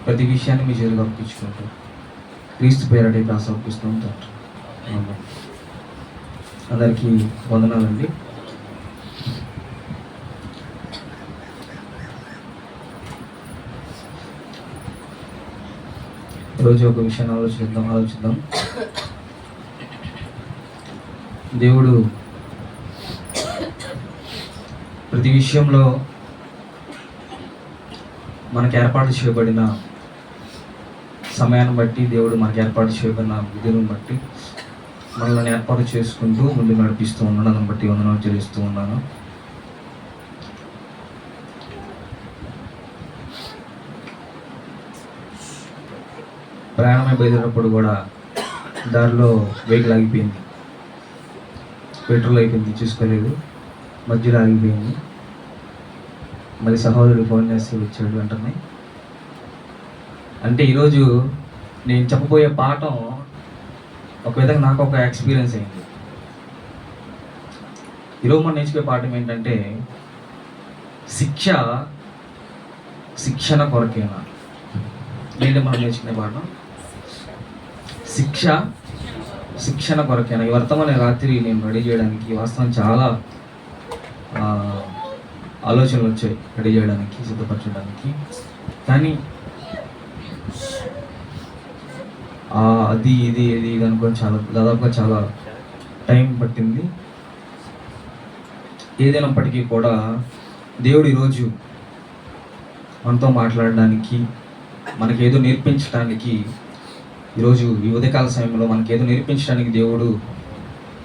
ప్రతి విషయాన్ని మీ చేతికి అప్పించుకుంటూ క్రీస్తు పేరటి ప్రాసపిస్తూ ఉంటారు. అందరికీ వందనాలండి. రోజు ఒక విషయాన్ని ఆలోచిద్దాం. దేవుడు ప్రతి విషయంలో మనకు ఏర్పాటు చేయబడిన సమయాన్ని బట్టి, దేవుడు మనకు ఏర్పాటు చేయబడిన విధులను బట్టి మనల్ని ఏర్పాటు చేసుకుంటూ ముందు నడిపిస్తూ ఉన్నాను. దాన్ని బట్టి వందనాలు చెల్లిస్తూ ఉన్నాను. ప్రయాణమై బయలుదేరినప్పుడు కూడా దారిలో వెహికల్ ఆగిపోయింది, పెట్రోల్ అయిపోయింది, చూసుకోలేదు, మధ్యలో ఆగిపోయింది. మళ్ళీ సహోదరుడు ఫోన్ చేసి వచ్చాడు వెంటనే. అంటే ఈరోజు నేను చెప్పబోయే పాఠం ఒక విధంగా నాకు ఒక ఎక్స్పీరియన్స్ అయింది. ఈరోజు మనం నేర్చుకునే పాఠం ఏంటంటే శిక్షణ కొరకేనా. ఏంటి మనం నేర్చుకునే పాఠం? శిక్షణ కొరకేనా. ఈ వర్తమాన రాత్రి నేను రెడీ చేయడానికి వాస్తవం చాలా ఆలోచనలు వచ్చాయి, రెడీ చేయడానికి, సిద్ధపరచడానికి. కానీ అది ఇది అనుకొని దాదాపుగా చాలా టైం పట్టింది. ఏదైనప్పటికీ కూడా దేవుడు ఈరోజు మనతో మాట్లాడడానికి, మనకేదో నేర్పించడానికి, ఈరోజు ఈ ఉదయకాల సమయంలో మనకేదో నేర్పించడానికి దేవుడు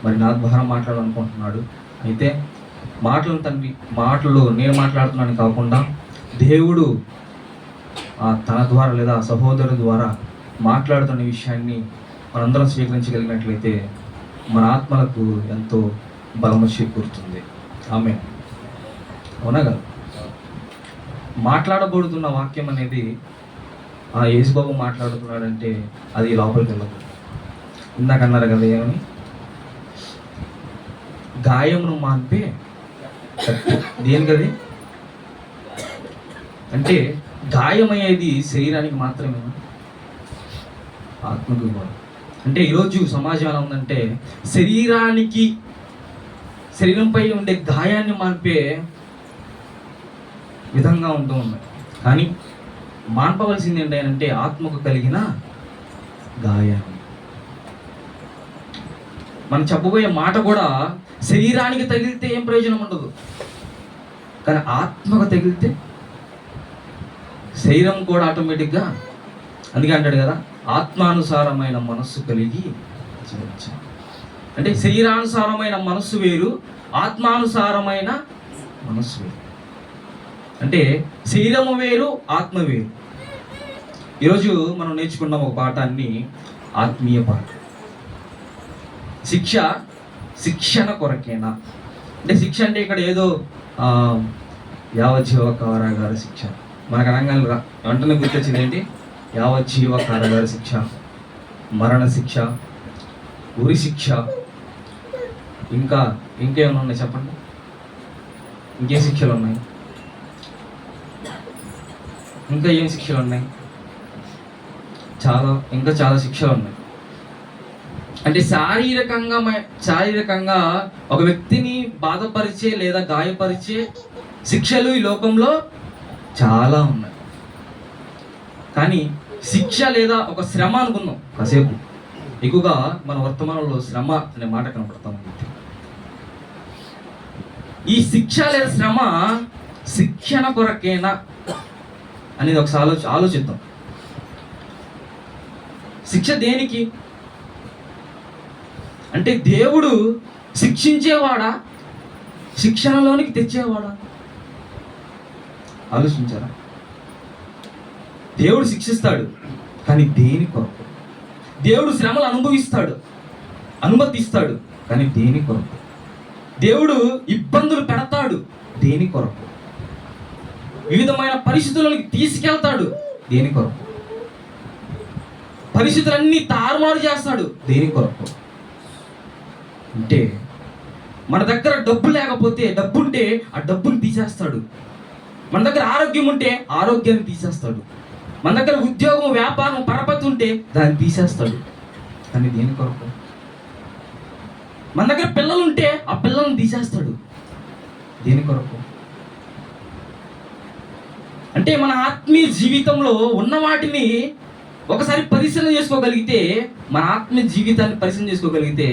మరి నా ద్వారా మాట్లాడాలనుకుంటున్నాడు. అయితే మాటలు నేను మాట్లాడుతున్నాను కాకుండా దేవుడు తన ద్వారా లేదా సహోదరు ద్వారా మాట్లాడుతున్న విషయాన్ని మనందరం స్వీకరించగలిగినట్లయితే మన ఆత్మలకు ఎంతో బలము చేకూరుతుంది. ఆమేన్. అవునా కదా? మాట్లాడబడుతున్న వాక్యం అనేది యేసుబాబు మాట్లాడుతున్నాడంటే అది లోపలికి వెళ్ళదు. ఇందాక అన్నారు కదా, ఏమని? గాయమును మాన్పే దేనికది అంటే గాయమయ్యేది శరీరానికి మాత్రమే, ఆత్మకు కూడా. అంటే ఈరోజు సమాజం ఎలా ఉందంటే శరీరంపై ఉండే గాయాన్ని మాన్పే విధంగా ఉంటూ ఉన్నాయి. కానీ మాన్పవలసింది ఏంటంటే ఆత్మకు కలిగిన గాయాన్ని. మనం చెప్పబోయే మాట కూడా శరీరానికి తగిలితే ఏం ప్రయోజనం ఉండదు, కానీ ఆత్మకు తగిలితే శరీరం కూడా ఆటోమేటిక్గా, అందుకే అంటాడు కదా, ఆత్మానుసారమైన మనస్సు కలిగి జీవించు. అంటే శరీరానుసారమైన మనస్సు వేరు, ఆత్మానుసారమైన మనస్సు వేరు. అంటే శరీరము వేరు, ఆత్మ వేరు. ఈరోజు మనం నేర్చుకున్నాం ఒక పాఠాన్ని, ఆత్మీయ పాఠం. శిక్షణ కొరకేనా. అంటే శిక్ష అంటే ఇక్కడ ఏదో యావజ్జీవ కారాగార శిక్ష. మనకు అనగానే వెంటనే గుర్తొచ్చింది ఏంటి? యావజ్జీవ కారాగార శిక్ష, మరణ శిక్ష, ఉరి శిక్ష, ఇంకేమైనా ఉన్నాయి చెప్పండి? ఇంకే శిక్షలు ఉన్నాయి? ఇంకా ఏం శిక్షలు ఉన్నాయి? ఇంకా చాలా శిక్షలు ఉన్నాయి. అంటే శారీరకంగా ఒక వ్యక్తిని బాధపరిచే లేదా గాయపరిచే శిక్షలు ఈ లోకంలో చాలా ఉన్నాయి. కానీ శిక్ష లేదా ఒక శ్రమ అనుకుందాం కాసేపు. ఎక్కువగా మన వర్తమానంలో శ్రమ అనే మాట కనపడతాం. ఈ శిక్ష లేదా శ్రమ శిక్షణ కొరకేనా అనేది ఒకసారి ఆలోచిద్దాం. శిక్ష దేనికి అంటే దేవుడు శిక్షించేవాడా, శిక్షణలోనికి తెచ్చేవాడా? ఆలోచించారా? దేవుడు శిక్షిస్తాడు, కానీ దేని కొరకు? దేవుడు శ్రమలు అనుమతిస్తాడు, కానీ దేని కొరకు? దేవుడు ఇబ్బందులు పెడతాడు, దేని కొరకు? వివిధమైన పరిస్థితులకి తీసుకెళ్తాడు, దేని కొరకు? పరిస్థితులన్నీ తారుమారు చేస్తాడు, దేని కొరకు? అంటే మన దగ్గర డబ్బు లేకపోతే, డబ్బుంటే ఆ డబ్బుని తీసేస్తాడు. మన దగ్గర ఆరోగ్యం ఉంటే ఆరోగ్యాన్ని తీసేస్తాడు. మన దగ్గర ఉద్యోగం, వ్యాపారం, పరపతి ఉంటే దాన్ని తీసేస్తాడు. కానీ దేని కొరకు? మన దగ్గర పిల్లలు ఉంటే ఆ పిల్లల్ని తీసేస్తాడు. దేని కొరకు? అంటే మన ఆత్మీయ జీవితంలో ఉన్న వాటిని ఒకసారి పరిశీలన చేసుకోగలిగితే, మన ఆత్మీయ జీవితాన్ని పరిశీలన చేసుకోగలిగితే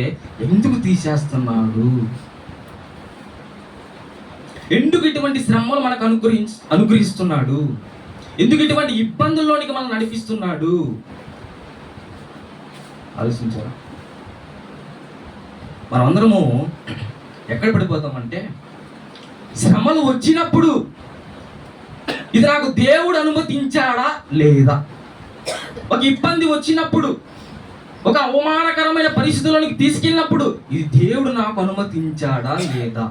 ఎందుకు తీసేస్తున్నాడు, ఎందుకు ఇటువంటి శ్రమలు మనకు అనుగ్రహిస్తున్నాడు, ఎందుకు ఇటువంటి ఇబ్బందుల్లోనికి మనం నడిపిస్తున్నాడు ఆలోచించారా? మనమందరము ఎక్కడ పడిపోతామంటే, శ్రమలు వచ్చినప్పుడు ఇది నాకు దేవుడు అనుమతించాడా లేదా, ఒక ఇబ్బంది వచ్చినప్పుడు, ఒక అవమానకరమైన పరిస్థితుల్లోనికి తీసుకెళ్ళినప్పుడు ఇది దేవుడు నాకు అనుమతించాడా లేదా,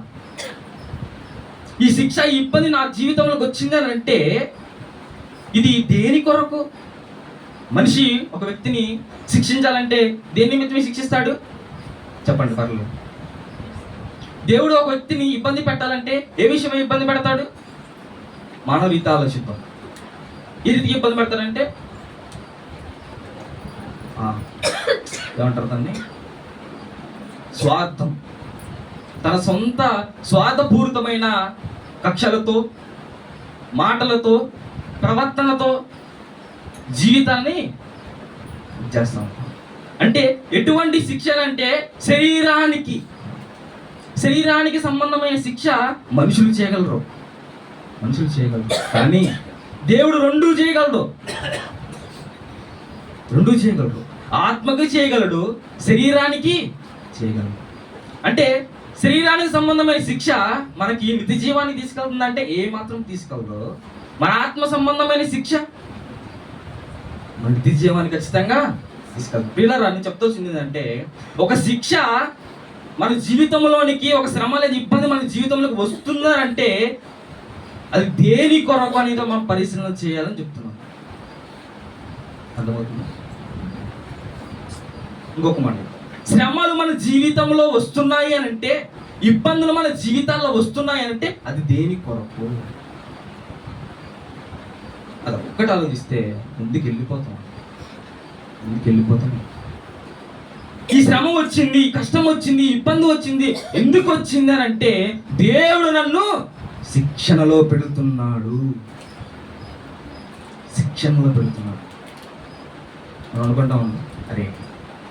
ఈ శిక్ష, ఈ ఇబ్బంది నా జీవితంలోకి వచ్చిందని అంటే ఇది దేని కొరకు? మనిషి ఒక వ్యక్తిని శిక్షించాలంటే దేని నిమిత్తమే శిక్షిస్తాడు చెప్పండి? పర్లేదు. దేవుడు ఒక వ్యక్తిని ఇబ్బంది పెట్టాలంటే ఏ విషయమై ఇబ్బంది పెడతాడు? మానవ రీతి ఆలోచిద్దాం. ఏ రీతికి ఇబ్బంది పెడతాడంటే ఏమంటారు దాన్ని? స్వార్థం. తన సొంత స్వార్థపూరితమైన కక్షలతో, మాటలతో, ప్రవర్తనతో జీవితాన్ని చేస్తాం. అంటే ఎటువంటి శిక్షలు అంటే శరీరానికి సంబంధమైన శిక్ష మనుషులు చేయగలరు, కానీ దేవుడు రెండూ చేయగలడు. ఆత్మకి చేయగలడు, శరీరానికి చేయగలడు. అంటే శరీరానికి సంబంధమైన శిక్ష మనకి నిత్య జీవాన్ని తీసుకెళ్తుందంటే ఏ మాత్రం తీసుకెళ్ళదు. మన ఆత్మ సంబంధమైన శిక్ష మన నిత్య జీవాన్ని ఖచ్చితంగా తీసుకెళ్తుంది. పిల్లరా, నేను చెప్తోంది ఏంటంటే, ఒక శిక్ష మన జీవితంలోనికి, ఒక శ్రమ లేదా ఇబ్బంది మన జీవితంలోకి వస్తుందంటే అది దేని కొరకు అనేది మనం పరిశీలన చేయాలని చెప్తున్నాం. అర్థమవుతుంది? ఇంకొక మాట, శ్రమలు మన జీవితంలో వస్తున్నాయి అని అంటే, ఇబ్బందులు మన జీవితాల్లో వస్తున్నాయి అంటే అది దేని కొరకు? అది ఒక్కటి ఆలోచిస్తే ముందుకు వెళ్ళిపోతాం. ఈ శ్రమ వచ్చింది, ఈ కష్టం వచ్చింది, ఇబ్బంది వచ్చింది, ఎందుకు వచ్చింది అని అంటే దేవుడు నన్ను శిక్షణలో పెడుతున్నాడు. మనం అనుకుంటా ఉన్నాం, అరే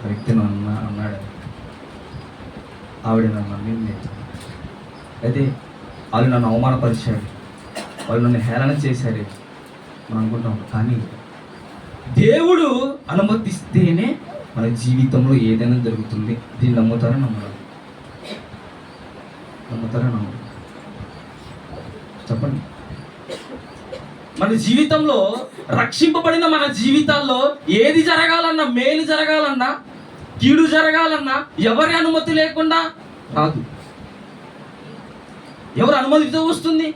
వ్యక్తి అన్నాడు, ఆవిడ నన్ను అన్నింది, అయితే వాళ్ళు నన్ను అవమానపరిచాడు, వాళ్ళు నన్ను హేళన చేశారు మనం అనుకుంటాం. కానీ దేవుడు అనుమతిస్తేనే మన జీవితంలో ఏదైనా జరుగుతుంది. దీన్ని నమ్ముతారా నమ్మరా? చెప్పండి. మన జీవితంలో, రక్షింపబడిన మన జీవితాల్లో ఏది జరగాలన్నా, మేలు జరగాలన్నా, కీడు జరగాలన్నా ఎవరి అనుమతి లేకుండా రాదు. ఎవరు అనుమతితో వస్తుంది?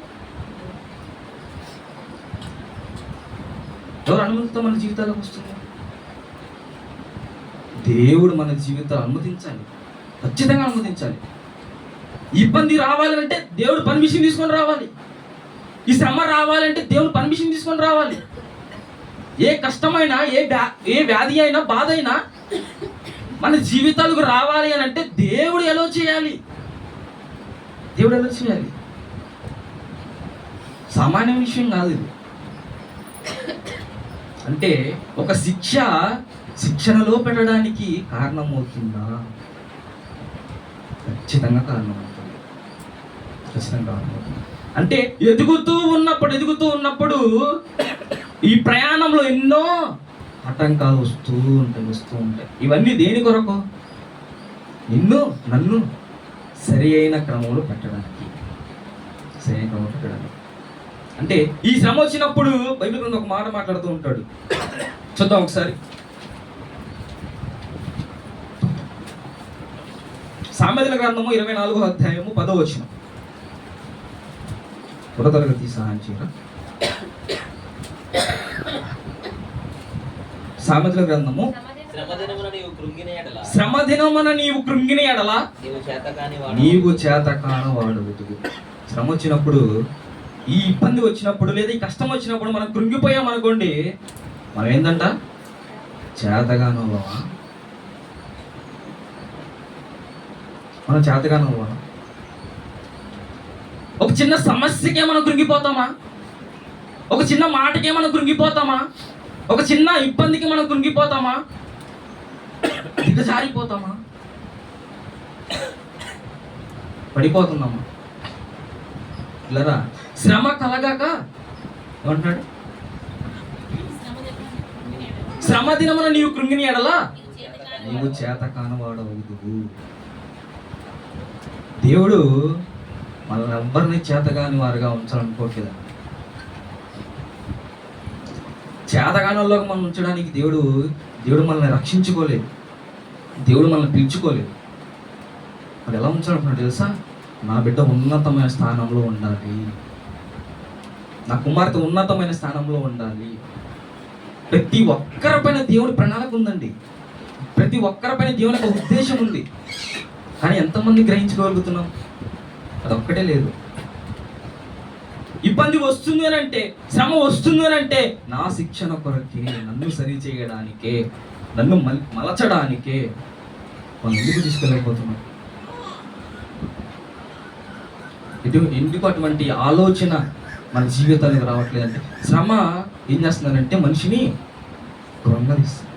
ఎవరు అనుమతితో మన జీవితాలకు వస్తుంది? దేవుడు మన జీవితాలు అనుమతించాలి, ఖచ్చితంగా అనుమతించాలి. ఇబ్బంది రావాలంటే దేవుడు పర్మిషన్ తీసుకొని రావాలి. ఈ శ్రమ రావాలంటే దేవుడు పర్మిషన్ తీసుకొని రావాలి. ఏ కష్టమైనా, ఏ వ్యాధి అయినా, బాధ అయినా మన జీవితాలకు రావాలి అని అంటే దేవుడు ఎలా చేయాలి? సామాన్య విషయం కాదు ఇది. అంటే ఒక శిక్షణలో పెట్టడానికి కారణమవుతుందా? ఖచ్చితంగా కారణమవుతుంది. అంటే ఎదుగుతూ ఉన్నప్పుడు ఈ ప్రయాణంలో ఎన్నో ఆటంకాలు వస్తూ ఉంటాయి. ఇవన్నీ దేని కొరకు? నన్ను సరి అయిన క్రమంలో పెట్టడానికి. అంటే ఈ శ్రమ వచ్చినప్పుడు బైబిల్ గ్రంథం ఒక మాట మాట్లాడుతూ ఉంటాడు. చూద్దాం ఒకసారి. సామెతల గ్రంథము 24వ అధ్యాయము 10వ వచనం. తరగతి సహాయం చేయరా? సామెతల గ్రంథము, శ్రమదినమున నీవు కృంగిన ఎడల నీవు చేతకాని వాడు. శ్రమ వచ్చినప్పుడు ఈ ఇబ్బంది వచ్చినప్పుడు లేదా ఈ కష్టం వచ్చినప్పుడు మనం కృంగిపోయాం అనుకోండి, మనం ఏంటంట చేతగాను మనం చేతగాను. ఒక చిన్న సమస్యకే మనం కృంగిపోతామా? ఒక చిన్న మాటకే మనం కృంగిపోతామా? ఒక చిన్న ఇబ్బందికి మనం కృంగిపోతామా? దిగజారిపోతామా? పడిపోతున్నామా? ఇలారా శ్రమ కలగాక ఏమంటున్నాడు? శ్రమ దినమున నీవు కృంగిని ఎడలా నీవు చేత కానవాడవదువు. దేవుడు మనల్ని ఎవ్వరిని చేతగాని వారుగా ఉంచాలనుకోవట్లేదు. చేతగానంలోకి మనం ఉంచడానికి దేవుడు మనల్ని రక్షించుకోలేదు, దేవుడు మనల్ని పిలుచుకోలేదు. మరి ఎలా ఉంచాలంటున్నాడు తెలుసా? నా బిడ్డ ఉన్నతమైన స్థానంలో ఉండాలి, నా కుమార్తె ఉన్నతమైన స్థానంలో ఉండాలి. ప్రతి ఒక్కరిపైన దేవుని ప్రణాళిక ఉందండి, ప్రతి ఒక్కరిపైన దేవుని ఒక ఉద్దేశం ఉంది. కానీ ఎంతమంది గ్రహించుకోగలుగుతున్నాం? అదొక్కటే లేదు. ఇబ్బంది వస్తుంది అని అంటే, శ్రమ వస్తుంది అని అంటే నా శిక్షణ కొరకే, నన్ను సరి చేయడానికే, నన్ను మలచడానికే మనం ఎందుకు తీసుకెళ్ళకపోతున్నాం? ఎందుకు అటువంటి ఆలోచన మన జీవితానికి రావట్లేదంటే, శ్రమ ఏం చేస్తుందంటే మనిషిని కృంగరిస్తుంది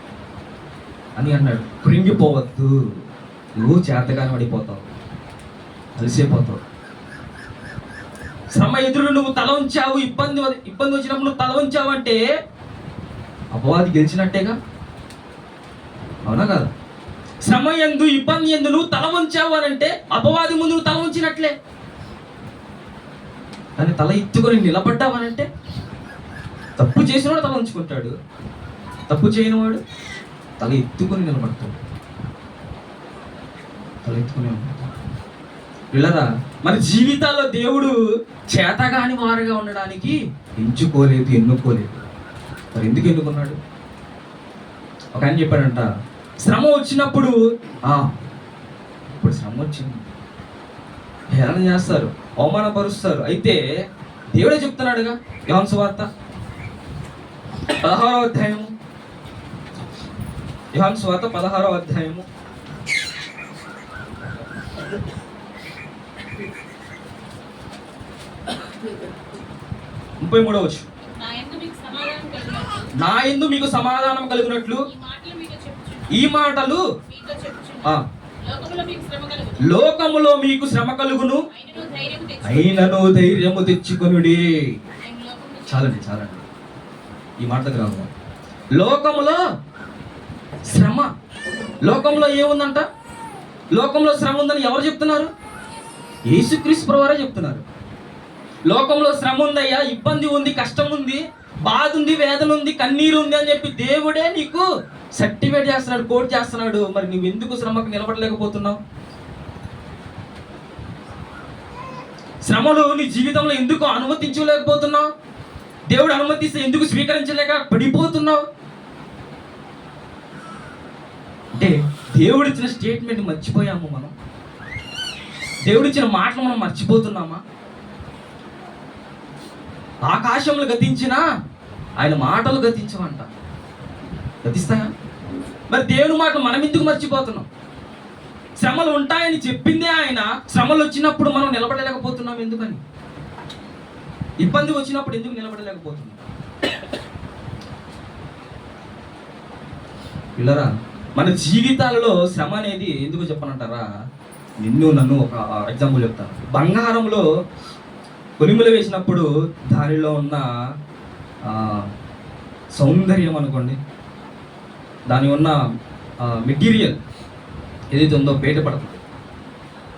అని అన్నాడు. కృంగిపోవద్దు, నువ్వు చేతగానే పడిపోతావు, అలసిపోతావు. శ్రమ ఎదురు నువ్వు తల ఉంచావు, ఇబ్బంది వచ్చినప్పుడు నువ్వు తల ఉంచావు అంటే అపవాది గెలిచినట్టేగా, అవునా కదా? శ్రమ ఎందు, ఇబ్బంది ఎందు నువ్వు తల ఉంచావు అని అంటే అపవాది ముందు నువ్వు తల ఉంచినట్లే. కానీ తల ఎత్తుకొని నిలబడ్డావనంటే, తప్పు చేసినవాడు తల ఉంచుకుంటాడు, తప్పు చేయనివాడు తల ఎత్తుకొని నిలబడతాడు, తల ఎత్తుకుని ఉంటాడు. పిల్లరా, మన జీవితాల్లో దేవుడు చేతగాని వారుగా ఉండడానికి ఎన్నుకోలేదు. మరి ఎందుకు ఎన్నుకున్నాడు? ఒక ఆయన చెప్పాడంట, శ్రమ వచ్చినప్పుడు ఇప్పుడు శ్రమ వచ్చింది, హేళన చేస్తారు, అవమానపరుస్తారు. అయితే దేవుడే చెప్తున్నాడుగా, యోహాను సువార్త 16వ అధ్యాయము, యోహాను సువార్త 16వ అధ్యాయము 33వ వచనం. నా యందు మీకు సమాధానం కలిగినట్లు ఈ మాటలు లోకములో మీకు శ్రమ కలుగును, అయినను ధైర్యము తెచ్చుకొనుడి. చాలండి ఈ మాట దగ్గర. లోకములో శ్రమ, లోకంలో ఏముందంట? లోకంలో శ్రమ ఉందని ఎవరు చెప్తున్నారు? యేసుక్రీస్తు ప్రభువారే చెప్తున్నారు. లోకంలో శ్రమ ఉందయ్యా, ఇబ్బంది ఉంది, కష్టం ఉంది, బాధ ఉంది, వేదన ఉంది, కన్నీరు ఉంది అని చెప్పి దేవుడే నీకు సర్టిఫికేట్ చేస్తున్నాడు, కోట్ చేస్తున్నాడు. మరి నువ్వు ఎందుకు శ్రమకు నిలబడలేకపోతున్నావు? శ్రమలు నీ జీవితంలో ఎందుకు అనుమతించలేకపోతున్నావు? దేవుడు అనుమతిస్తే ఎందుకు స్వీకరించలేక పడిపోతున్నావు? అంటే దేవుడిచ్చిన స్టేట్మెంట్ మర్చిపోయాము మనం, దేవుడిచ్చిన మాటలు మనం మర్చిపోతున్నామా? ఆకాశములు గతించినా ఆయన మాటలు గతించమంట, గతిస్తాయా? మరి దేవుని మాటలు మనం ఎందుకు మర్చిపోతున్నాం? శ్రమలు ఉంటాయని చెప్పిందే ఆయన, శ్రమలు వచ్చినప్పుడు మనం నిలబడలేకపోతున్నాం ఎందుకని? ఇబ్బంది వచ్చినప్పుడు ఎందుకు నిలబడలేకపోతున్నాం? పిల్లరా, మన జీవితాలలో శ్రమ అనేది ఎందుకు చెప్పనంటారా? నన్ను ఒక ఎగ్జాంపుల్ చెప్తాను. బంగారంలో కొలిములు వేసినప్పుడు దానిలో ఉన్న సౌందర్యం అనుకోండి, దాని ఉన్న మెటీరియల్ ఏదైతే ఉందో బయటపడుతుంది.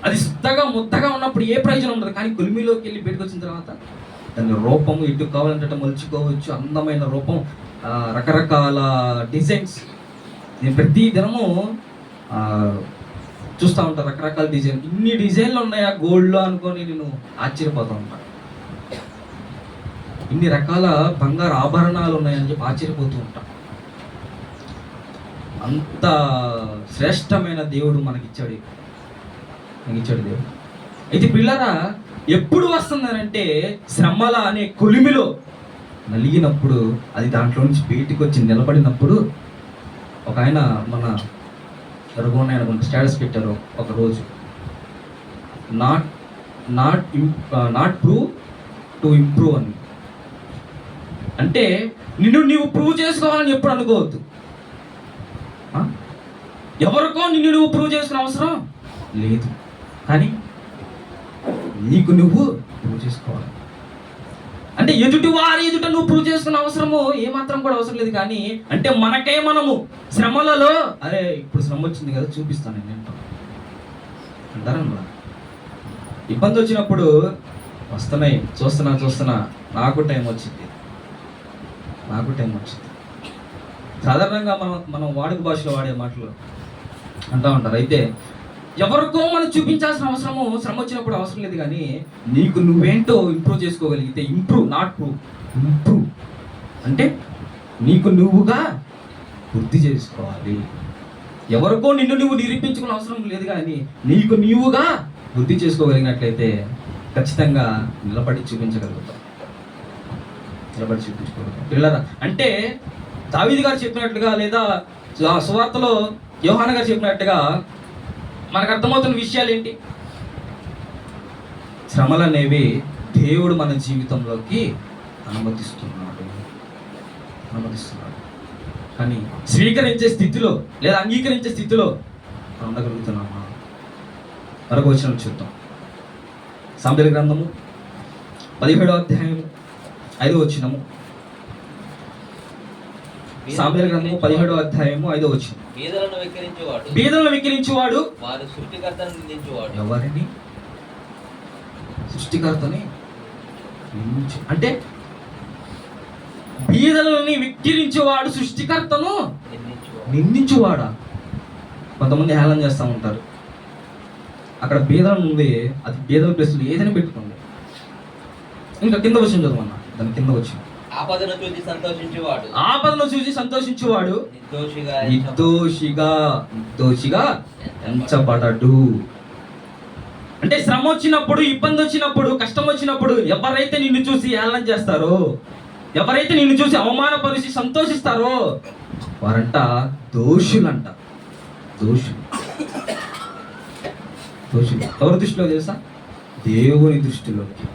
అది శుద్ధంగా ముద్దగా ఉన్నప్పుడు ఏ ప్రయోజనం ఉండదు. కానీ కొలిమిలోకి వెళ్ళి బయటకు వచ్చిన తర్వాత దాని రూపం ఎటు కావాలంటే మలుచుకోవచ్చు, అందమైన రూపం, రకరకాల డిజైన్స్. నేను ప్రతి దినము చూస్తూ ఉంటాను రకరకాల డిజైన్. ఇన్ని డిజైన్లు ఉన్నాయా గోల్డ్లో అనుకొని నేను ఆశ్చర్యపోతూ ఉంటాను. ఇన్ని రకాల బంగారు ఆభరణాలు ఉన్నాయని చెప్పి ఆశ్చర్యపోతూ ఉంటాం. అంత శ్రేష్టమైన దేవుడు మనకిచ్చాడు దేవుడు. అయితే పిల్లరా ఎప్పుడు వస్తుందనంటే శ్రమల అనే కొలిమిలో నలిగినప్పుడు, అది దాంట్లో నుంచి బయటికి వచ్చి నిలబడినప్పుడు. ఒక ఆయన మన రఘువన్న అనుకుంటే స్టేటస్ పెట్టారు ఒక రోజు, not not not prove to improve అని. అంటే నిన్ను నీవు ప్రూవ్ చేసుకోవాలని ఎప్పుడు అనుకోవద్దు. ఎవరికో నిన్ను నువ్వు ప్రూవ్ చేసుకునే అవసరం లేదు, కానీ నీకు నువ్వు ప్రూవ్ చేసుకోవాలి. అంటే ఎదుటి నువ్వు ప్రూవ్ చేసుకునే అవసరము ఏమాత్రం కూడా అవసరం లేదు. కానీ అంటే మనకే మనము శ్రమలలో, అరే ఇప్పుడు శ్రమ వచ్చింది కదా చూపిస్తాను నేను అంటారన్నమాట. ఇబ్బంది వచ్చినప్పుడు వస్తున్నాయి, చూస్తున్నా నాకు టైం వచ్చింది. సాధారణంగా మనం వాడుక భాషలో వాడే మాటలు అంటూ ఉంటారు. అయితే ఎవరికో మనం చూపించాల్సిన అవసరము శ్రమ వచ్చినప్పుడు అవసరం లేదు. కానీ నీకు నువ్వేంటో ఇంప్రూవ్ చేసుకోగలిగితే, ఇంప్రూవ్ అంటే నీకు నువ్వుగా వృద్ధి చేసుకోవాలి. ఎవరికో నిన్ను నువ్వు నిరూపించుకునే అవసరం లేదు. కానీ నీకు నీవుగా వృద్ధి చేసుకోగలిగినట్లయితే ఖచ్చితంగా నిలబడి చూపించగలుగుతాం. పిల్లరా, అంటే దావీదు గారు చెప్పినట్లుగా, లేదా సువార్తలో యోహాను గారు చెప్పినట్టుగా మనకు అర్థమవుతున్న విషయాలు ఏంటి? శ్రమలు అనేవి దేవుడు మన జీవితంలోకి అనుమతిస్తున్నాడు. కానీ స్వీకరించే స్థితిలో లేదా అంగీకరించే స్థితిలో ఉండగలుగుతున్నామా? మరొక వచనం చూద్దాం. సామెతల గ్రంథము 17వ అధ్యాయము 5వ వచనము. సామెతల గ్రంథము 17వ అధ్యాయము 5వ వచనం. బీదలను విక్రించువాడు వారి సృష్టికర్తను నిందించువాడు. ఎవరిని? సృష్టికర్తని అంటే బీదలని విక్రించేవాడు సృష్టికర్తను నిందించువాడా? కొంతమంది హేళన చేస్తూ ఉంటారు. అక్కడ బీదలను ఉంది, అది బీదల ప్లేస్లో ఏదైనా పెట్టుకోండి. ఇంకా కింద వచ్చిన చదవన్నా, దాని కింద వచ్చింది. ఆపదను చూసి సంతోషించువాడు నిర్దోషిగా ఎంచబడడు. అంటే శ్రమ వచ్చినప్పుడు, ఇబ్బంది వచ్చినప్పుడు, కష్టం వచ్చినప్పుడు ఎవరైతే నిన్ను చూసి హేళన చేస్తారో, ఎవరైతే నిన్ను చూసి అవమానపరిచి సంతోషిస్తారో వారంట దోషులంట. దోషులు ఎవరి దృష్టిలో తెలుసా? దేవుని దృష్టిలోకి.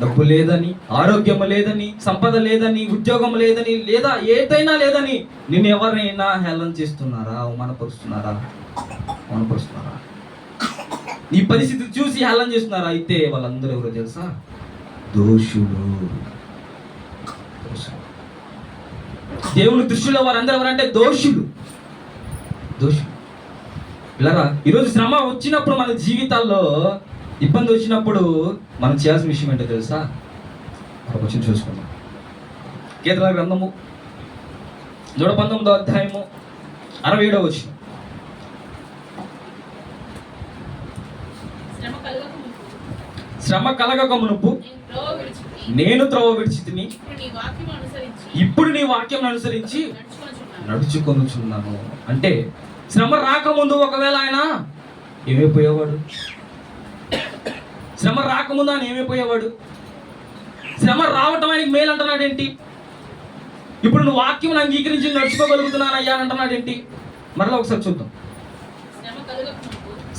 డబ్బు లేదని, ఆరోగ్యం లేదని, సంపద లేదని, ఉద్యోగం లేదని, లేదా ఏదైనా లేదని నిన్ను ఎవరైనా హేళన చేస్తున్నారా? అవమానపరుస్తున్నారా? నీ పరిస్థితి చూసి హేళన చేస్తున్నారా? అయితే వాళ్ళందరూ ఎవరో తెలుసా? దోషులు. దేవుని దృష్టిలో వారందరూ ఎవరంటే దోషులు. పిల్లరా, ఈరోజు శ్రమ వచ్చినప్పుడు మన జీవితాల్లో ఇబ్బంది వచ్చినప్పుడు మనం చేయాల్సిన విషయం ఏంటో తెలుసా? కొంచెం చూసుకుందాం. కీర్తనల గ్రంథము 119వ అధ్యాయము 67వ వచనం. శ్రమ కలగక మునుపు నేను త్రోవ విడిచితిని, ఇప్పుడు నీ వాక్యం అనుసరించి నడుచుకొనుచున్నాను. అంటే శ్రమ రాకముందు ఒకవేళ ఆయన ఏమైపోయేవాడు? శ్రమ రాకముందు ఆయన ఏమైపోయేవాడు? శ్రమ రావటం ఆయనకి మేలు అంటున్నాడు ఏంటి? ఇప్పుడు నువ్వు వాక్యం అంగీకరించి నడుచుకోగలుగుతున్నాను అయ్యా అంటున్నాడు ఏంటి? మరలా ఒకసారి చూద్దాం.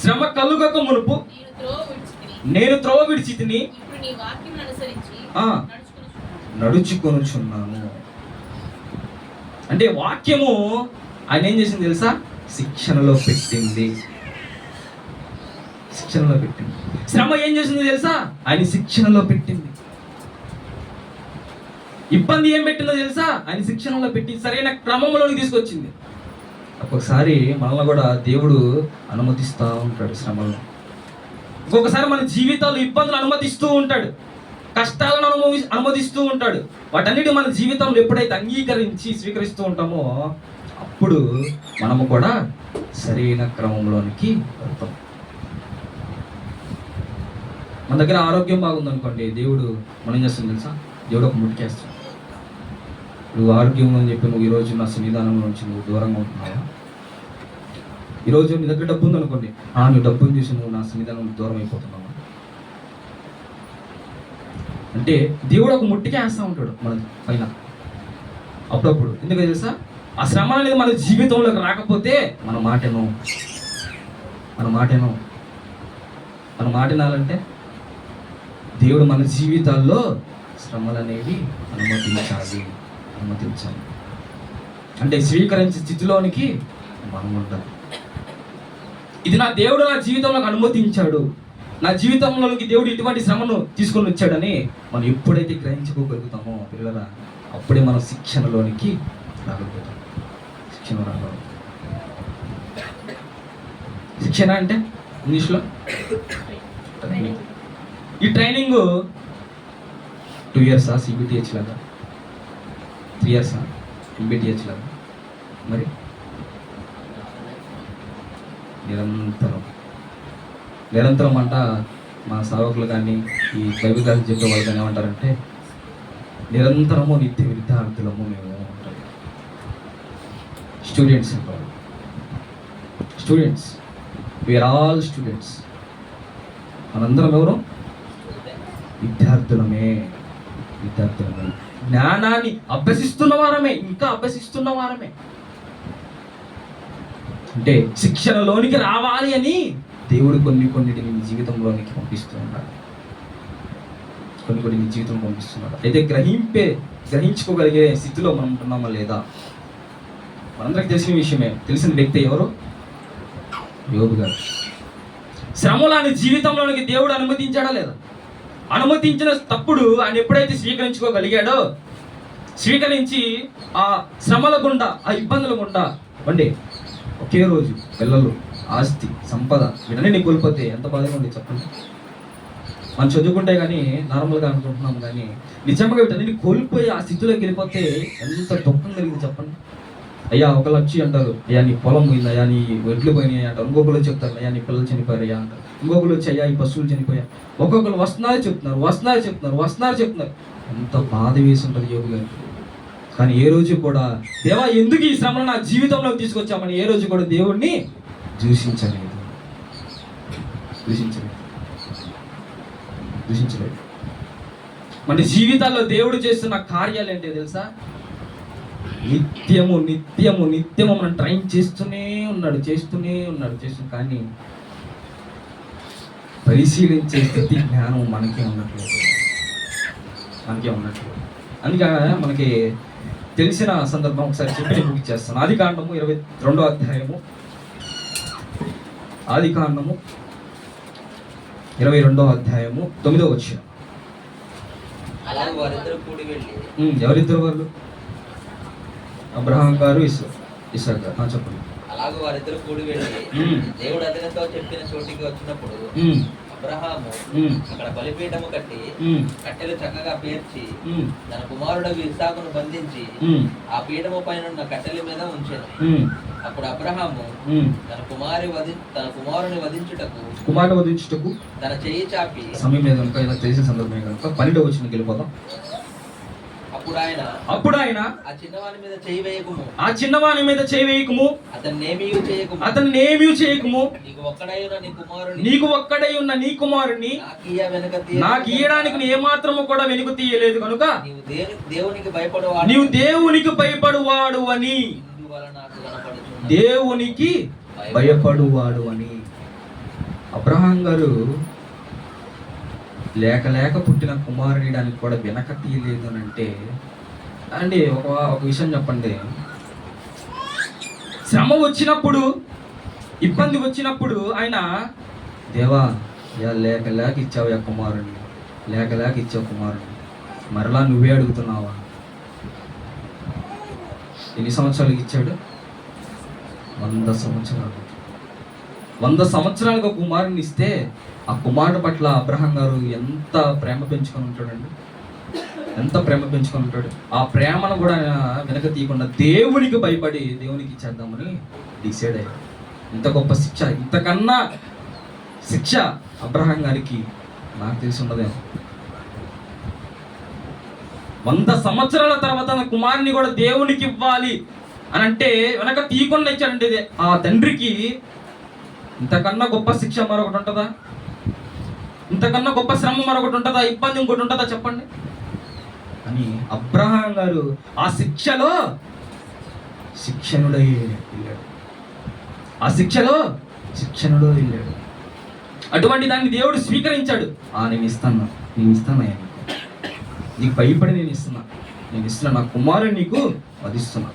శ్రమ కలుగక మునుపు నేను త్రోవ విడిచితిని, నడుచుకొనుచున్నాను. అంటే వాక్యము ఆయన ఏం చేసింది తెలుసా? శిక్షణలో పెట్టింది. శ్రమ ఏం చేసింది తెలుసా? ఆయన శిక్షణలో పెట్టింది. ఇబ్బంది ఏం పెట్టిందో తెలుసా? ఆయన శిక్షణలో పెట్టి సరైన క్రమంలోకి తీసుకొచ్చింది. ఒక్కొక్కసారి మనల్ని కూడా దేవుడు అనుమతిస్తూ ఉంటాడు శ్రమలను. ఒక్కొక్కసారి మన జీవితాల్లో ఇబ్బందులు అనుమతిస్తూ ఉంటాడు, కష్టాలను అనుమతిస్తూ ఉంటాడు. వాటన్నిటి మన జీవితంలో ఎప్పుడైతే అంగీకరించి స్వీకరిస్తూ ఉంటామో అప్పుడు మనము కూడా సరైన క్రమంలోనికి వెళ్తాం. మన దగ్గర ఆరోగ్యం బాగుందనుకోండి, దేవుడు మనం ఏం చేస్తాం తెలుసా? దేవుడు ఒక ముడికేస్తాడు. నువ్వు ఆరోగ్యం అని చెప్పి నువ్వు ఈరోజు నా సన్నిధానంలో నుంచి నువ్వు దూరంగా ఉంటున్నావా? ఈరోజు నీ దగ్గర డబ్బు ఉందనుకోండి, నువ్వు డబ్బుని చూసి నువ్వు నా సన్నిధానం దూరం అయిపోతున్నావు అంటే దేవుడు ఒక ముట్టికే వేస్తూ ఉంటాడు మన పైన అప్పుడప్పుడు. ఎందుకంటే తెలుసా, ఆ శ్రమ అనేది మన జీవితంలోకి రాకపోతే మన మాటను వినాలంటే దేవుడు మన జీవితాల్లో శ్రమలు అనేవి అనుమతించాలి. అంటే స్వీకరించే స్థితిలోనికి మనం ఉండాలి. ఇది నా దేవుడు నా జీవితంలోకి అనుమతించాడు, నా జీవితంలోకి దేవుడు ఇటువంటి శ్రమను తీసుకొని వచ్చాడని మనం ఎప్పుడైతే గ్రహించుకోగలుగుతామో పిల్లరా, అప్పుడే మనం శిక్షణలోనికి రాగలుగుతాం. శిక్షణ అంటే ఇంగ్లీష్లో ట్రైనింగ్. ఈ ట్రైనింగ్ 2 years CBTH లాగా, 3 years MBTH లాగా, మరి నిరంతరం అంట మా సేవకులు కానీ ఈ బైబిల్ క్లాస్ చెప్పే వాళ్ళు కానీ ఏమంటారంటే, నిరంతరము నిత్య విద్యార్థులము మేము ఉంటాం. Students we are all students. మనందరం ఎవరు? విద్యార్థులమే. జ్ఞానాన్ని అభ్యసిస్తున్న వారమే. అంటే శిక్షణలోనికి రావాలి అని దేవుడు కొన్నిటిని నీ జీవితంలోనికి పంపిస్తూ ఉన్నాడు. కొన్ని నీ జీవితం పంపిస్తున్నాడు. అయితే గ్రహించుకోగలిగే స్థితిలో మనం ఉంటున్నామా లేదా? మనందరికి తెలిసిన వ్యక్తి ఎవరు? యోబు గారు. శ్రమలు ఆయన జీవితంలోనికి దేవుడు అనుమతించాడా లేదా? అనుమతించిన తప్పుడు ఆయన ఎప్పుడైతే స్వీకరించుకోగలిగాడో, స్వీకరించి ఆ శ్రమల గుండా, ఆ ఇబ్బందుల గుండా వండి ఒకే రోజు పిల్లలు, ఆస్తి, సంపద వీటన్నీ కోల్పోతే ఎంత బాధగా ఉంది చెప్పండి. మనం చదువుకుంటే కానీ నార్మల్గా అనుకుంటున్నాం, కానీ నిజంగా వీటన్ని కోల్పోయి ఆ స్థితిలోకి వెళ్ళిపోతే ఎంత దుఃఖం కలిగింది చెప్పండి. అయ్యా 1 లక్ష అంటారు, అయ్యా నీ పొలం పోయింది, అయ్యా నీ ఒడ్లు పోయినాయి అంటారు. ఇంకొకరు చెప్తారు, అయ్యా నీ పిల్లలు చనిపోయారు అయ్యా అంటారు. ఇంకొకరు వచ్చి అయ్యా ఈ పశువులు చనిపోయా. ఒక్కొక్కరు వస్తున్నారు చెప్తున్నారు. ఎంత బాధ వేసి ఉంటుంది యోగు గారికి. కానీ ఏ రోజు కూడా దేవా ఎందుకు ఈ శ్రమను నా జీవితంలో తీసుకొచ్చామని ఏ రోజు కూడా దేవుడిని దూషించలేదు. మన జీవితాల్లో దేవుడు చేస్తున్న కార్యాలు ఏంటో తెలుసా? నిత్యము మనం ట్రైన్ చేస్తూనే ఉన్నాడు. కానీ పరిశీలించే స్థితి జ్ఞానం మనకే ఉండట్లేదు. అందుకే మనకి తెలిసిన సందర్భం ఒకసారి చెప్పి బుక్ చేస్తాను. ఆదికాండము 22వ అధ్యాయము. ఆదికాండము 22వ అధ్యాయము 9వ వచనం. ఎవరిద్దరు వాళ్ళు? అబ్రహాం గారు, ఇస్సాకు గారు. చెప్పండి. అలాగే వారిద్దరు కూడి వెళ్ళి దేవుడు అతనితో చెప్పిన చోటికి వచ్చినప్పుడు అబ్రహాము అక్కడ బలిపీఠము కట్టి కట్టెలు చక్కగా పేర్చి తన కుమారుడు ఇస్సాకును బంధించి ఆ పీఠము పైన ఉన్న కట్టెల మీద ఉంచాను. అప్పుడు అబ్రహాము తన కుమారుని వధించుటకు తన చెయ్యి చాపి సమయం లేదు కనుక తెలిసిన సందర్భమే కనుక 12వ వచనం వెళ్ళిపోదాం. అప్పుడు ఆయన ఆ చిన్నవాని మీద చేయి వేయకుము, అతన్నేమీ చేయకుము, నీకు ఒక్కడై ఉన్న నీ కుమారుని నాకు ఇయ్యడానికి నువ్వు ఏమాత్రము కూడా వెనుక తీయలేదు కనుక నీవు దేవునికి భయపడువాడు అని. అబ్రహాం గారు లేక పుట్టిన కుమారుడిడానికి కూడా వెనక తీయలేదు అని అంటే అండి, ఒక విషయం చెప్పండి. శ్రమ వచ్చినప్పుడు, ఇబ్బంది వచ్చినప్పుడు ఆయన దేవా లేక ఇచ్చావు కుమారుడిని, లేక ఇచ్చావు కుమారుడిని, మరలా నువ్వే అడుగుతున్నావా? ఎన్ని సంవత్సరాలకు ఇచ్చాడు? 100 సంవత్సరాలు. 100 సంవత్సరాలకు కుమారుని ఇస్తే ఆ కుమారుడు పట్ల అబ్రహాం గారు ఎంత ప్రేమ పెంచుకొని ఉంటాడు. ఆ ప్రేమను కూడా వెనక తీయకుండా దేవునికి భయపడి దేవునికి ఇచ్చేద్దామని డిసైడ్ అయ్యాడు. ఇంత గొప్ప శిక్ష, ఇంతకన్నా శిక్ష అబ్రహాం గారికి నాకు తెలిసి ఉండదేమో. 100 సంవత్సరాల తర్వాత తన కుమారుని కూడా దేవునికి ఇవ్వాలి అని అంటే వెనక తీయకుండా ఇచ్చాడంటే ఇది ఆ తండ్రికి ఇంతకన్నా గొప్ప శిక్ష మరొకటి ఉంటుందా? ఇంతకన్నా గొప్ప శ్రమ మరొకటి ఉంటుందా? ఇబ్బంది ఇంకోటి ఉంటుందా చెప్పండి? అని అబ్రహాం గారు ఆ శిక్షలో శిక్షణుడై వెళ్ళాడు. ఆ శిక్షలో శిక్షణుడు వెళ్ళాడు. అటువంటి దాన్ని దేవుడు స్వీకరించాడు. నేను ఇస్తానయ్యా, నీకు భయపడి నేను ఇస్తున్నా, నా కుమారుని నీకు వధిస్తున్నా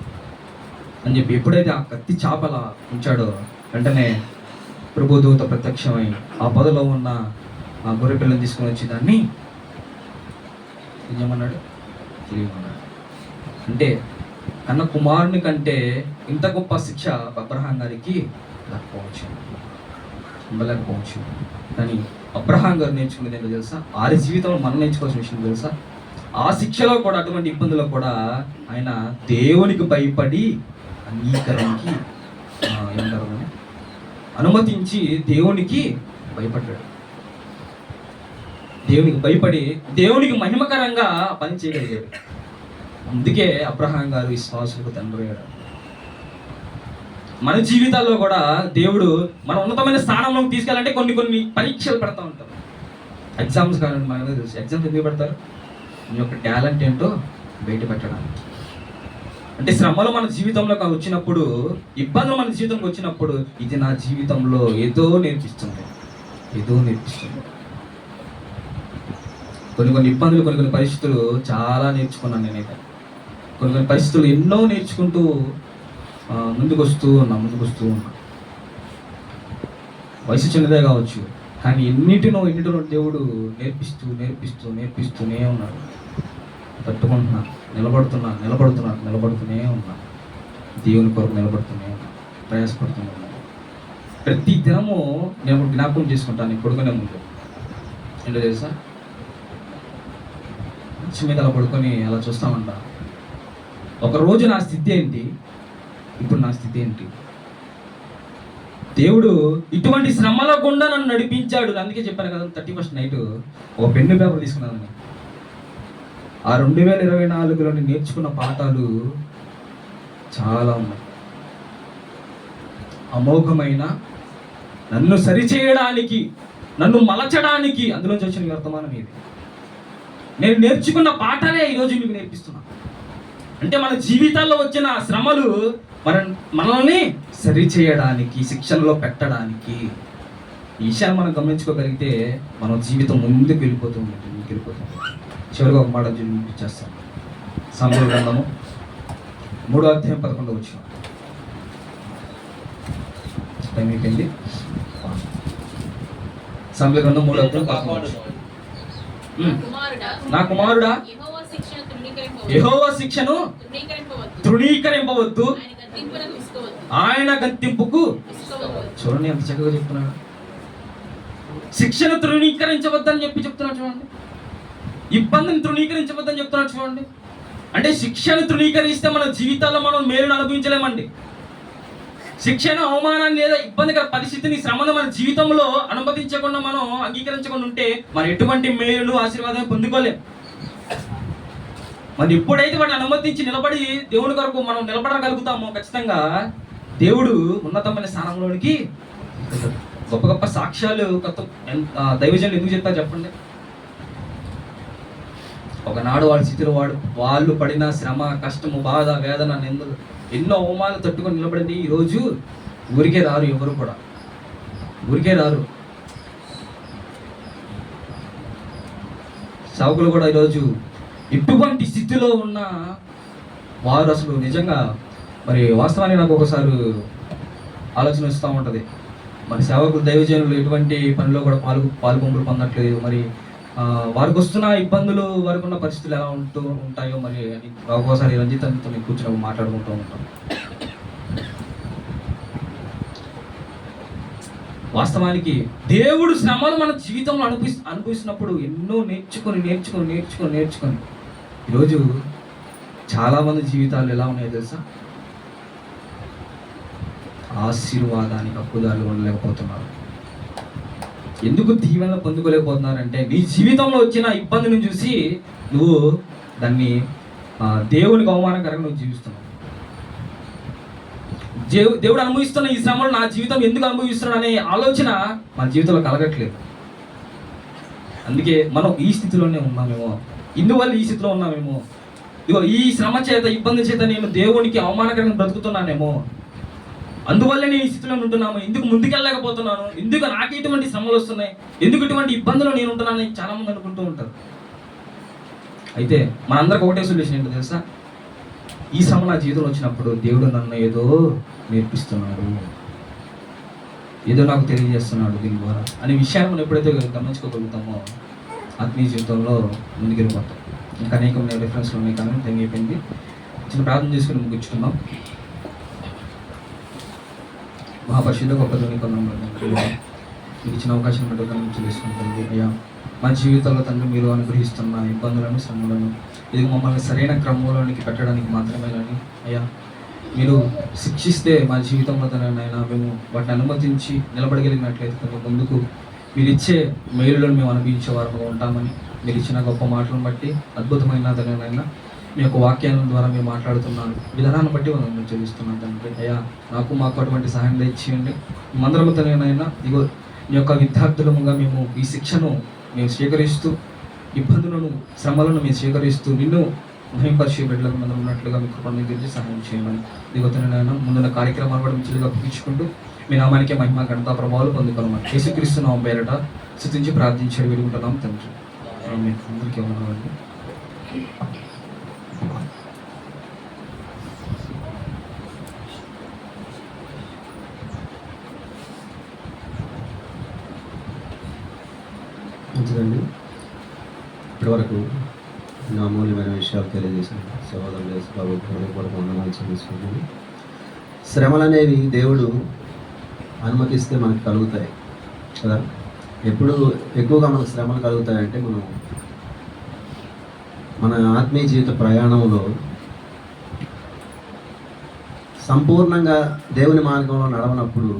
అని చెప్పి ఎప్పుడైతే ఆ కత్తి చాపల ఉంచాడో వెంటనే ప్రభుదూత ప్రత్యక్షమై ఆ పొదలో ఉన్న ఆ గొర్రె పిల్లని తీసుకొని వచ్చి దాన్ని ఏమన్నాడు? తెలియమన్నాడు. అంటే కన్న కుమారుని కంటే ఇంత గొప్ప శిక్ష అబ్రహాం గారికి ఉండలేకపోవచ్చు. కానీ అబ్రహాం గారు నేర్చుకునేది ఏంటో తెలుసా? ఆరి జీవితంలో మనం నేర్చుకోవాల్సిన విషయం తెలుసా? ఆ శిక్షలో కూడా, అటువంటి ఇబ్బందుల్లో కూడా ఆయన దేవునికి భయపడి అంగీకరణకి ఏమంటారు అనుమతించి దేవునికి భయపడ్డాడు. దేవునికి భయపడి దేవునికి మహిమకరంగా పని చేయగలిగాడు. అందుకే అబ్రహాం గారు విశ్వాసులకు తండ్రి అయ్యాడు. మన జీవితాల్లో కూడా దేవుడు మన ఉన్నతమైన స్థానంలోకి తీసుకెళ్ళాలంటే కొన్ని పరీక్షలు పెడతా ఉంటారు. ఎగ్జామ్స్ కావాలంటే మనకు తెలుసు. ఎగ్జామ్స్ ఎందుకు పెడతారు? మీ యొక్క టాలెంట్ ఏంటో బయట పెట్టడానికి. అంటే శ్రమలు మన జీవితంలోకి వచ్చినప్పుడు, ఇబ్బందులు మన జీవితంలోకి వచ్చినప్పుడు ఇది నా జీవితంలో ఏదో నేర్పిస్తుంది. కొన్ని ఇబ్బందులు, కొన్ని పరిస్థితులు చాలా నేర్చుకున్నాను నేనైతే. కొన్ని పరిస్థితులు ఎన్నో నేర్చుకుంటూ ముందుకు వస్తూ ఉన్నా. వయసు చిన్నదే కావచ్చు, కానీ ఎన్నిటినో దేవుడు నేర్పిస్తూనే ఉన్నాడు. తట్టుకుంటున్నా, నిలబడుతూనే ఉన్నా. దేవుని కొరకు నిలబడుతూనే ఉన్నా, ప్రయాసపడుతూనే ఉన్నా. ప్రతి దినము నేను జ్ఞాపకం చేసుకుంటాను. పడుకునే ముందు ఏంటో తెలుసా? మంచి మీద అలా పడుకొని అలా చూస్తామంట. ఒకరోజు నా స్థితి ఏంటి, ఇప్పుడు నా స్థితి ఏంటి? దేవుడు ఇటువంటి శ్రమల గుండా నన్ను నడిపించాడు. అందుకే చెప్పాను కదా 31st నైట్ ఒక పెన్ను పేపర్ తీసుకున్నాను. ఆ 2024లో నేర్చుకున్న పాఠాలు చాలా ఉన్నాయి. అమోఘమైన నన్ను సరిచేయడానికి, నన్ను మలచడానికి అందులోంచి వచ్చిన వర్తమానం ఇది. నేను నేర్చుకున్న పాఠాలే ఈరోజు మీకు నేర్పిస్తున్నా. అంటే మన జీవితాల్లో వచ్చిన శ్రమలు మనల్ని సరిచేయడానికి, శిక్షణలో పెట్టడానికి. ఈ విషయాన్ని మనం గమనించుకోగలిగితే మన జీవితం ముందుకు వెళ్ళిపోతుంది. చివరిగా ఒక మాట చూపించేస్తాను. సామెతల గ్రంథము 3వ అధ్యాయం 11వ వచనం. టైం అయిపోయింది. సామెతల గ్రంథం 3వ అధ్యాయం 11వ వచనం. నా కుమారుడా, యెహోవా శిక్షను తృణీకరింపవద్దు, ఆయన గద్దింపుకు. చూడండి ఎంత చక్కగా చెప్తున్నాడు. శిక్షను తృణీకరించవద్దని చెప్తున్నాడు చూడండి. ఇబ్బందిని తృణీకరించవద్దని చెప్తున్నాడు చూడండి. అంటే శిక్షను తృణీకరిస్తే మన జీవితాల్లో మనం మేలును అనుభవించలేమండి. శిక్షను, అవమానాన్ని లేదా ఇబ్బందికర పరిస్థితిని, శ్రమను మన జీవితంలో అనుమతించకుండా, మనం అంగీకరించకుండా ఉంటే మరి ఎటువంటి మేలును, ఆశీర్వాదం పొందుకోలేం. మరి ఎప్పుడైతే వాటిని అనుమతించి నిలబడి దేవుని కొరకు మనం నిలబడగలుగుతామో ఖచ్చితంగా దేవుడు ఉన్నతమైన స్థానంలోనికి. గొప్ప గొప్ప సాక్ష్యాలు దైవజనులు ఎందుకు చెప్తారు చెప్పండి? ఒకనాడు వాళ్ళ స్థితిలో వాళ్ళు పడిన శ్రమ, కష్టము, బాధ, వేదన, నిందలు, ఎన్నో అవమానాలు తట్టుకొని నిలబడింది. ఈరోజు ఊరికే రారు, ఎవరు కూడా ఊరికే రారు. సేవకులు కూడా ఈరోజు ఇటువంటి స్థితిలో ఉన్న వారు అసలు నిజంగా మరి వాస్తవాన్ని నాకు ఒకసారి ఆలోచన వస్తూ ఉంటుంది. మరి సేవకులు, దైవజనులు ఎటువంటి పనిలో కూడా పాల్గొంపులు పొందట్లేదు. మరి వారికి వస్తున్న ఇబ్బందులు, వారికి ఉన్న పరిస్థితులు ఎలా ఉంటాయో మరి ఒక్కోసారి రంజిత్ అంతా మేము కూర్చొని మాట్లాడుకుంటూ ఉంటాం. వాస్తవానికి దేవుడు శ్రమలు మన జీవితంలో అనుభవిస్తున్నప్పుడు ఎన్నో నేర్చుకొని ఈరోజు చాలామంది జీవితాలు ఎలా ఉన్నాయో తెలుసా? ఆశీర్వాదానికి హక్కుదారులు ఉండలేకపోతున్నారు. ఎందుకు దీవెన పొందుకోలేకపోతున్నారంటే నీ జీవితంలో వచ్చిన ఇబ్బందిని చూసి నువ్వు దాన్ని దేవునికి అవమానకరంగా నువ్వు జీవిస్తున్నావు. దేవుడు అనుభవిస్తున్న ఈ శ్రమలు నా జీవితం ఎందుకు అనుభవిస్తున్నాడు అనే ఆలోచన మన జీవితంలో కలగట్లేదు. అందుకే మనం ఈ స్థితిలోనే ఉన్నామేమో, ఇందువల్ల ఈ స్థితిలో ఉన్నామేమో, ఇగో ఈ శ్రమ చేత ఇబ్బంది చేత నేను దేవునికి అవమానకరంగా బ్రతుకుతున్నానేమో, అందువల్ల నేను ఈ స్థితిలో ఉంటున్నాము, ఎందుకు ముందుకెళ్ళలేకపోతున్నాను, ఎందుకు నాకు ఇటువంటి శ్రమలు వస్తున్నాయి, ఎందుకు ఇటువంటి ఇబ్బందులు నేను ఉంటున్నానని చాలా మంది అనుకుంటూ ఉంటారు. అయితే మనందరికి ఒకటే సొల్యూషన్ ఏంటో తెలుసా? ఈ శ్రమ నా జీవితంలో వచ్చినప్పుడు దేవుడు నన్ను ఏదో నేర్పిస్తున్నాడు, ఏదో నాకు తెలియజేస్తున్నాడు దీని ద్వారా అనే విషయాన్ని మనం ఎప్పుడైతే గమనించుకోగలుగుతామో ఆత్మీయ జీవితంలో ముందుకెళ్ళిపోతాం. ఇంకా అనేకమైన రిఫరెన్స్లు ఉన్నాయి కానీ టైం అయిపోయింది. చిన్న ప్రార్థన చేసుకుని ముగించుకున్నాం. మహాపరిషుద్ధ గొప్ప మీకు ఇచ్చిన అవకాశం బట్టి తెలుసుకుంటుంది. అయ్యా, మా జీవితంలో తండ్రి మీరు అనుగ్రహిస్తున్న ఇబ్బందులను, శ్రమలను ఇది మమ్మల్ని సరైన క్రమంలోనికి పెట్టడానికి మాత్రమేనని అయ్యా, మీరు శిక్షిస్తే మా జీవితంలో తనైనా మేము వాటిని అనుమతించి నిలబడగలిగినట్లయితే కొంచెం ముందుకు మీరు ఇచ్చే మేలులను మేము అనుభవించే వారంగా ఉంటామని, మీరు ఇచ్చిన గొప్ప మాటలను బట్టి అద్భుతమైన తనైనా మీ యొక్క వాక్యాల ద్వారా మీరు మాట్లాడుతున్నారు విధానాన్ని బట్టి మనం చెల్లిస్తున్నాం తండ్రి. అయ్యా, నాకు మాకు అటువంటి సహాయం దయచేయండి. మందరము తనైనా ఇగో మీ యొక్క విద్యార్థులముగా మేము ఈ శిక్షను మేము స్వీకరిస్తూ, ఇబ్బందులను, శ్రమలను మేము స్వీకరిస్తూ నిన్ను మహింపరిచే బిడ్డలకు మనం ఉన్నట్లుగా మీకు కృపను గురించి సహాయం చేయమని దిగుతున్న ముందున్న కార్యక్రమాలు కూడా మంచిగా అప్పించుకుంటూ మీ నామానికి మహిమ ఘనత ప్రభావాలు పొందుకోమని యేసుక్రీస్తు నామం పేరట స్తుతించి ప్రార్థించి వేడుకుంటున్నాం తండ్రి. అందరికీ వందనాలండి. మంచిదండి. ఇప్పటివరకు నా అమూల్యమైన విషయాలు తెలియజేశాను. సహోదరులు బాబు కూడా వందనాలు చెల్లిస్తున్నాను. శ్రమలు అనేవి దేవుడు అనుమతిస్తే మనకు కలుగుతాయి కదా. ఎప్పుడు ఎక్కువగా మనకు శ్రమలు కలుగుతాయంటే మన ఆత్మీయ జీవిత ప్రయాణంలో సంపూర్ణంగా దేవుని మార్గంలో నడవనప్పుడు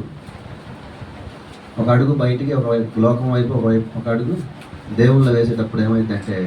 ఒక అడుగు బయటికి, ఒకవైపు లోకం వైపు, ఒక అడుగు దేవుళ్ళు వేసేటప్పుడు ఏమైందంటే